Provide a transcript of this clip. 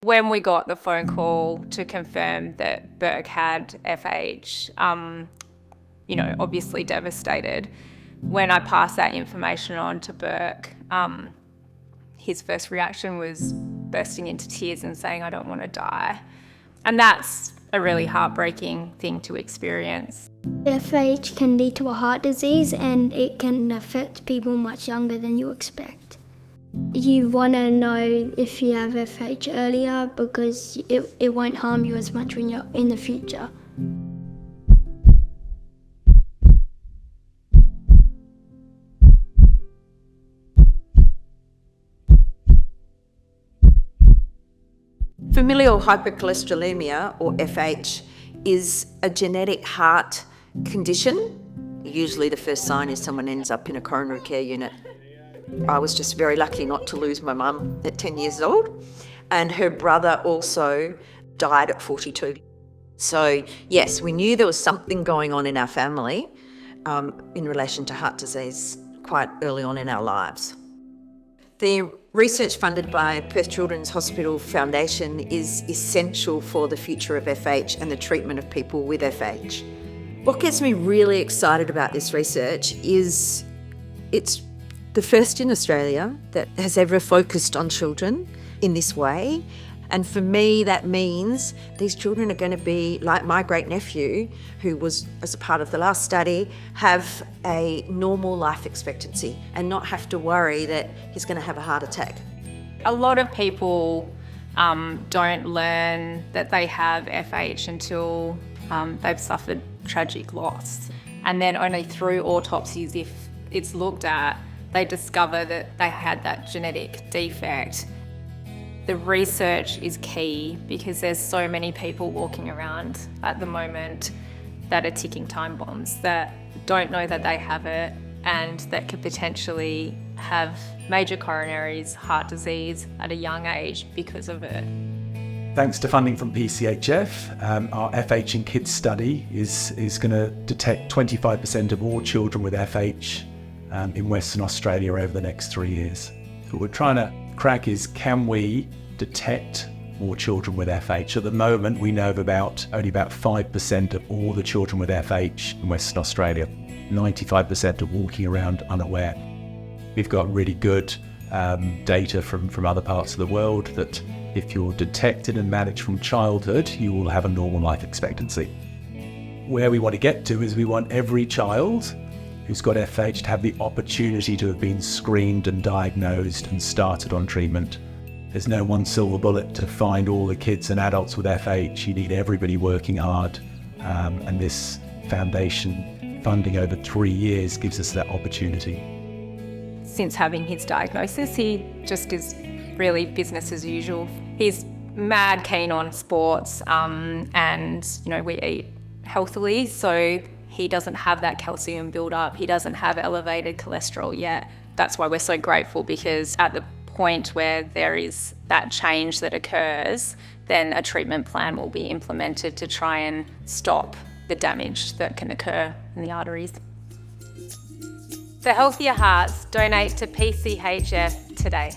When we got the phone call to confirm that Burke had FH, obviously devastated. When I passed that information on to Burke, his first reaction was bursting into tears and saying, "I don't want to die." And that's a really heartbreaking thing to experience. FH can lead to a heart disease and it can affect people much younger than you expect. You want to know if you have FH earlier because it won't harm you as much when you're in the future. Familial hypercholesterolemia, or FH, is a genetic heart condition. Usually the first sign is someone ends up in a coronary care unit. I was just very lucky not to lose my mum at 10 years old, and her brother also died at 42. So yes, we knew there was something going on in our family in relation to heart disease quite early on in our lives. The research funded by Perth Children's Hospital Foundation is essential for the future of FH and the treatment of people with FH. What gets me really excited about this research is it's the first in Australia that has ever focused on children in this way. And for me, that means these children are going to be like my great-nephew, who was, as a part of the last study, have a normal life expectancy and not have to worry that he's going to have a heart attack. A lot of people don't learn that they have FH until they've suffered tragic loss. And then only through autopsies, if it's looked at, they discover that they had that genetic defect. The research is key because there's so many people walking around at the moment that are ticking time bombs, that don't know that they have it and that could potentially have major coronaries, heart disease at a young age because of it. Thanks to funding from PCHF, our FH in Kids study is going to detect 25% of all children with FH in Western Australia over the next 3 years. What we're trying to crack is, can we detect more children with FH? At the moment, we know of only about 5% of all the children with FH in Western Australia. 95% are walking around unaware. We've got really good data from other parts of the world that if you're detected and managed from childhood, you will have a normal life expectancy. Where we want to get to is we want every child who's got FH to have the opportunity to have been screened and diagnosed and started on treatment. There's no one silver bullet to find all the kids and adults with FH. You need everybody working hard, and this foundation funding over 3 years gives us that opportunity. Since having his diagnosis, he just is really business as usual. He's mad keen on sports, and we eat healthily, so he doesn't have that calcium build-up. He doesn't have elevated cholesterol yet. That's why we're so grateful, because at the point where there is that change that occurs, then a treatment plan will be implemented to try and stop the damage that can occur in the arteries. For Healthier Hearts, donate to PCHF today.